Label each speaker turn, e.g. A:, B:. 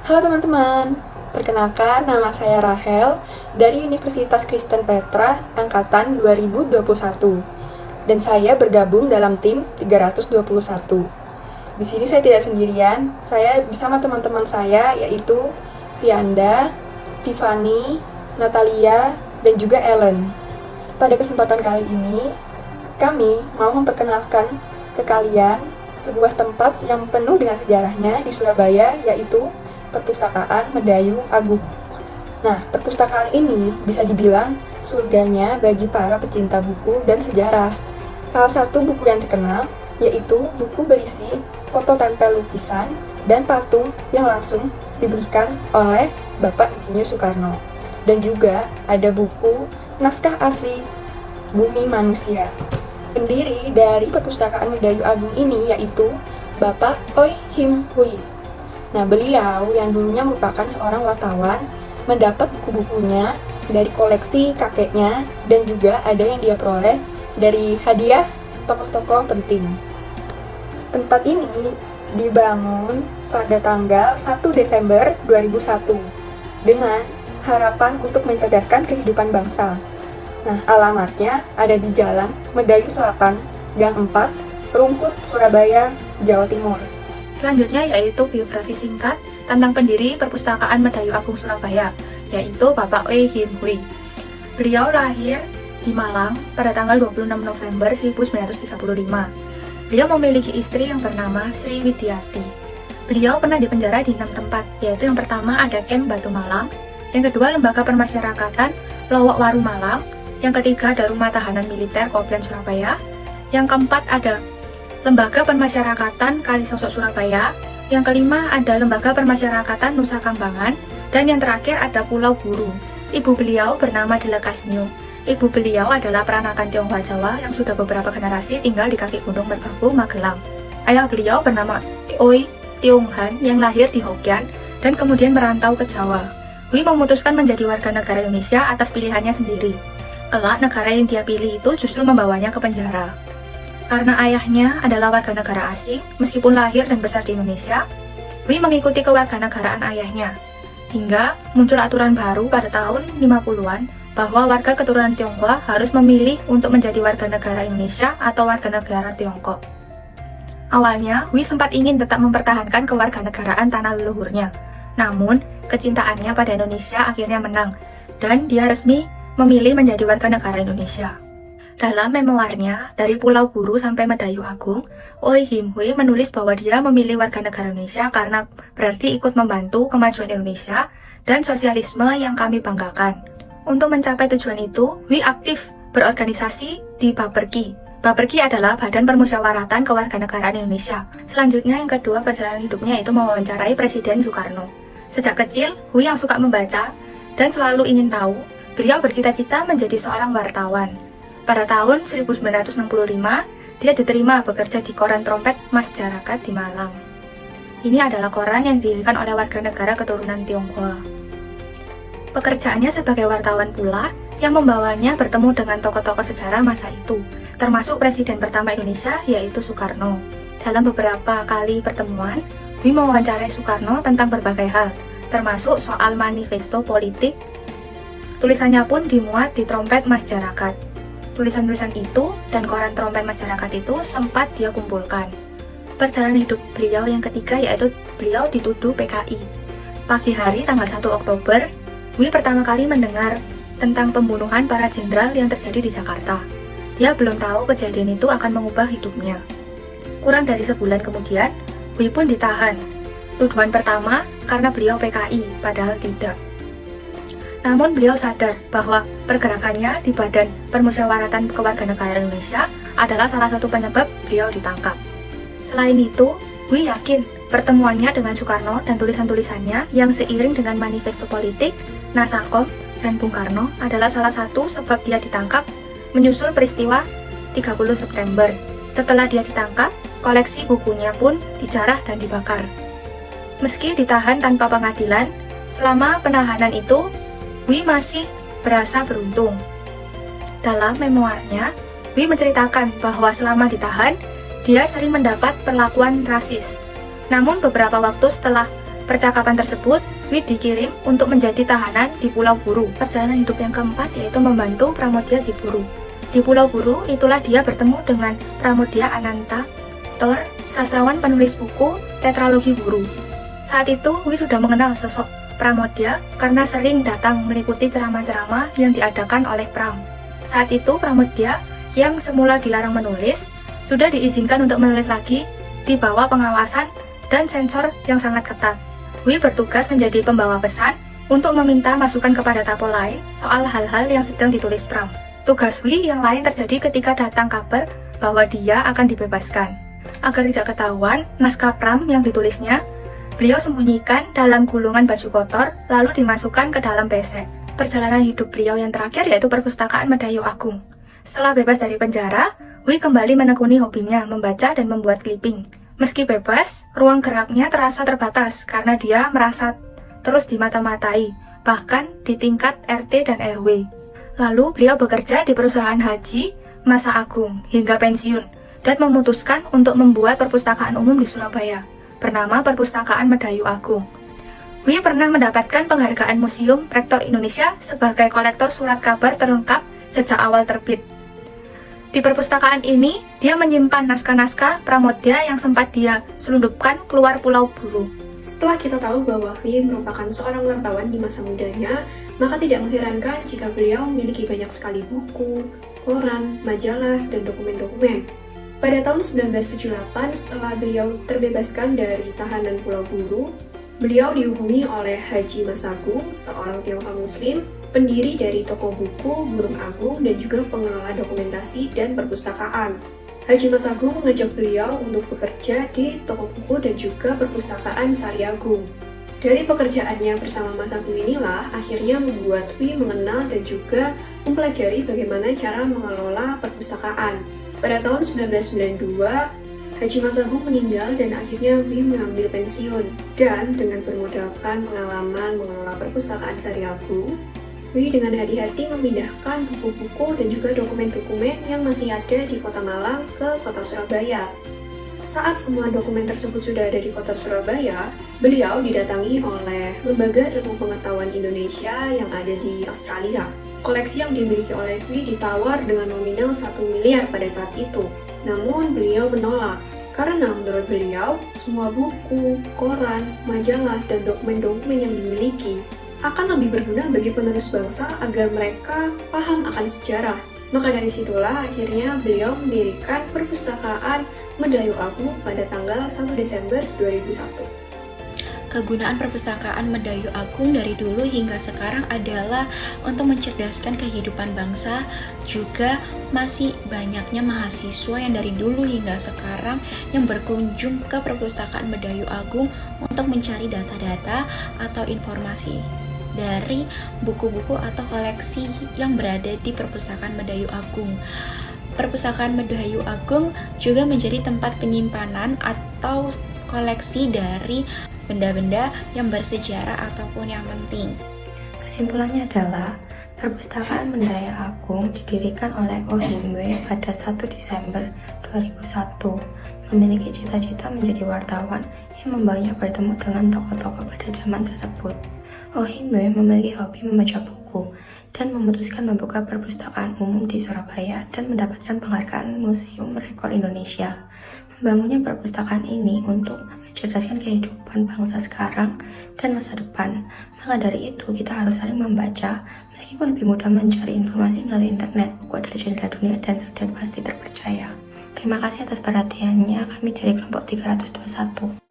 A: Halo teman-teman, perkenalkan nama saya Rahel dari Universitas Kristen Petra Angkatan 2021 dan saya bergabung dalam tim 321. Di sini saya tidak sendirian, saya bersama teman-teman saya yaitu Vianda, Tiffany, Natalia, dan juga Ellen. Pada kesempatan kali ini, kami mau memperkenalkan ke kalian sebuah tempat yang penuh dengan sejarahnya di Surabaya, yaitu Perpustakaan Medayu Agung. Nah, perpustakaan ini bisa dibilang surganya bagi para pecinta buku dan sejarah. Salah satu buku yang terkenal yaitu buku berisi foto tempel lukisan dan patung yang langsung diberikan oleh Bapak Insinyur Soekarno. Dan juga ada buku naskah asli Bumi Manusia. Pendiri dari Perpustakaan Medayu Agung ini yaitu Bapak Oi Him Hui. Nah, beliau yang dulunya merupakan seorang wartawan mendapat buku-bukunya dari koleksi kakeknya dan juga ada yang dia peroleh dari hadiah tokoh-tokoh penting. Tempat ini dibangun pada tanggal 1 Desember 2001 dengan harapan untuk mencerdaskan kehidupan bangsa. Nah, alamatnya ada di Jalan Medayu Selatan, Gang 4, Rungkut, Surabaya, Jawa Timur.
B: Selanjutnya yaitu biografi singkat tentang pendiri Perpustakaan Medayu Agung Surabaya, yaitu Bapak Oi Him Hui. Beliau lahir di Malang pada tanggal 26 November 1935. Beliau memiliki istri yang bernama Sri Widiati. Beliau pernah dipenjara di 6 tempat, yaitu yang pertama ada Kem Batu Malang, yang kedua Lembaga Permasyarakatan Lowok Waru Malang, yang ketiga ada Rumah Tahanan Militer Koblen Surabaya, yang keempat ada Lembaga Permasyarakatan Kalisosok Surabaya, yang kelima ada Lembaga Permasyarakatan Nusa Kambangan, dan yang terakhir ada Pulau Buru. Ibu beliau bernama Dela Kasnyo. Ibu beliau adalah peranakan Tionghoa Jawa yang sudah beberapa generasi tinggal di kaki Gunung Merbabu, Magelang. Ayah beliau bernama Oi Tiong Han yang lahir di Hokkien dan kemudian merantau ke Jawa. Hui memutuskan menjadi warga negara Indonesia atas pilihannya sendiri. Kelak negara yang dia pilih itu justru membawanya ke penjara. Karena ayahnya adalah warga negara asing, meskipun lahir dan besar di Indonesia, Hui mengikuti kewarganegaraan ayahnya. Hingga muncul aturan baru pada tahun 50-an bahwa warga keturunan Tionghoa harus memilih untuk menjadi warga negara Indonesia atau warga negara Tiongkok. Awalnya, Hui sempat ingin tetap mempertahankan kewarganegaraan tanah leluhurnya. Namun, kecintaannya pada Indonesia akhirnya menang, dan dia resmi memilih menjadi warga negara Indonesia. Dalam memoarnya, Dari Pulau Buru sampai Medayu Agung, Oi Him Hui menulis bahwa dia memilih warga negara Indonesia karena berarti ikut membantu kemajuan Indonesia dan sosialisme yang kami banggakan. Untuk mencapai tujuan itu, Hui aktif berorganisasi di Baperki. Baperki adalah Badan Permusyawaratan Kewarganegaraan Indonesia. Selanjutnya, yang kedua perjalanan hidupnya itu mewawancarai Presiden Soekarno. Sejak kecil, Hui yang suka membaca dan selalu ingin tahu, beliau bercita-cita menjadi seorang wartawan. Pada tahun 1965, dia diterima bekerja di koran Trompet Masyarakat di Malang. Ini adalah koran yang didirikan oleh warga negara keturunan Tionghoa. Pekerjaannya sebagai wartawan pula yang membawanya bertemu dengan tokoh-tokoh sejarah masa itu, termasuk Presiden pertama Indonesia yaitu Soekarno. Dalam beberapa kali pertemuan, Hui mewawancarai Soekarno tentang berbagai hal, termasuk soal manifesto politik. Tulisannya pun dimuat di Trompet Masyarakat. Tulisan-tulisan itu dan koran Trompet Masyarakat itu sempat dia kumpulkan. Perjalanan hidup beliau yang ketiga yaitu beliau dituduh PKI. Pagi hari tanggal 1 Oktober, Hui pertama kali mendengar tentang pembunuhan para jenderal yang terjadi di Jakarta. Dia belum tahu kejadian itu akan mengubah hidupnya. Kurang dari sebulan kemudian, Hui pun ditahan. Tuduhan pertama karena beliau PKI, padahal tidak. Namun beliau sadar bahwa pergerakannya di Badan Permusyawaratan Kewarganegaraan Indonesia adalah salah satu penyebab beliau ditangkap. Selain itu, Hui yakin pertemuannya dengan Soekarno dan tulisan-tulisannya yang seiring dengan manifesto politik, Nasakom, dan Bung Karno adalah salah satu sebab dia ditangkap menyusul peristiwa 30 September. Setelah dia ditangkap, koleksi bukunya pun dijarah dan dibakar. Meski ditahan tanpa pengadilan, selama penahanan itu, Hui masih berasa beruntung. Dalam memoarnya, Hui menceritakan bahwa selama ditahan, dia sering mendapat perlakuan rasis. Namun beberapa waktu setelah Percakapan tersebut, Wi dikirim untuk menjadi tahanan di Pulau Buru. Perjalanan hidup yang keempat yaitu membantu Pramodya di Buru. Di Pulau Buru, itulah dia bertemu dengan Pramodya Ananta Thor, sastrawan penulis buku Tetralogi Buru. Saat itu, Wi sudah mengenal sosok Pramodya karena sering datang meliputi ceramah-ceramah yang diadakan oleh Pram. Saat itu, Pramodya yang semula dilarang menulis, sudah diizinkan untuk menulis lagi di bawah pengawasan dan sensor yang sangat ketat. Wi bertugas menjadi pembawa pesan untuk meminta masukan kepada tapol lain soal hal-hal yang sedang ditulis Pram. Tugas Wi yang lain terjadi ketika datang kabar bahwa dia akan dibebaskan. Agar tidak ketahuan naskah Pram yang ditulisnya, beliau sembunyikan dalam gulungan baju kotor lalu dimasukkan ke dalam besek. Perjalanan hidup beliau yang terakhir yaitu perpustakaan Medayu Agung. Setelah bebas dari penjara, Wi kembali menekuni hobinya membaca dan membuat clipping. Meski bebas, ruang geraknya terasa terbatas karena dia merasa terus dimata-matai, bahkan di tingkat RT dan RW. Lalu beliau bekerja di perusahaan haji Masa Agung hingga pensiun dan memutuskan untuk membuat perpustakaan umum di Surabaya, bernama Perpustakaan Medayu Agung. Wi pernah mendapatkan penghargaan Museum Rektor Indonesia sebagai kolektor surat kabar terlengkap sejak awal terbit. Di perpustakaan ini, dia menyimpan naskah-naskah Pramodya yang sempat dia selundupkan keluar Pulau Buru.
A: Setelah kita tahu bahwa Wi merupakan seorang wartawan di masa mudanya, maka tidak mengherankan jika beliau memiliki banyak sekali buku, koran, majalah, dan dokumen-dokumen. Pada tahun 1978, setelah beliau terbebaskan dari tahanan Pulau Buru, beliau dihubungi oleh Haji Mas Agung, seorang Tionghoa Muslim, pendiri dari toko buku Burung Agung dan juga pengelola dokumentasi dan perpustakaan. Haji Mas Agung mengajak beliau untuk bekerja di toko buku dan juga perpustakaan Sari Agung. Dari pekerjaannya bersama Mas Agung inilah akhirnya membuat Wi mengenal dan juga mempelajari bagaimana cara mengelola perpustakaan. Pada tahun 1992, Haji Mas Agung meninggal dan akhirnya Wi mengambil pensiun. Dan dengan bermodalkan pengalaman mengelola perpustakaan Sari Agung, Wi dengan hati-hati memindahkan buku-buku dan juga dokumen-dokumen yang masih ada di Kota Malang ke Kota Surabaya. Saat semua dokumen tersebut sudah ada di Kota Surabaya, beliau didatangi oleh Lembaga Ilmu Pengetahuan Indonesia yang ada di Australia. Koleksi yang dimiliki oleh Wi ditawar dengan nominal 1 miliar pada saat itu. Namun beliau menolak, karena menurut beliau, semua buku, koran, majalah, dan dokumen-dokumen yang dimiliki akan lebih berguna bagi penerus bangsa agar mereka paham akan sejarah. Maka dari situlah akhirnya beliau mendirikan Perpustakaan Medayu Agung pada tanggal 1 Desember 2001.
C: Kegunaan Perpustakaan Medayu Agung dari dulu hingga sekarang adalah untuk mencerdaskan kehidupan bangsa, juga masih banyaknya mahasiswa yang dari dulu hingga sekarang yang berkunjung ke Perpustakaan Medayu Agung untuk mencari data-data atau informasi dari buku-buku atau koleksi yang berada di Perpustakaan Medayu Agung. Perpustakaan Medayu Agung juga menjadi tempat penyimpanan atau koleksi dari benda-benda yang bersejarah ataupun yang penting.
D: Kesimpulannya adalah Perpustakaan Medayu Agung didirikan oleh Oh Hin Wei pada 1 Desember 2001, memiliki cita-cita menjadi wartawan yang membawanya bertemu dengan tokoh-tokoh pada zaman tersebut. Oh Hin Wei memiliki hobi membaca buku dan memutuskan membuka perpustakaan umum di Surabaya dan mendapatkan penghargaan Museum Rekor Indonesia. Membangunnya perpustakaan ini untuk mencerdaskan kehidupan bangsa sekarang dan masa depan. Maka dari itu kita harus saling membaca, meskipun lebih mudah mencari informasi melalui internet. Buku adalah jendela dunia dan sudah pasti terpercaya. Terima kasih atas perhatiannya. Kami dari kelompok 321.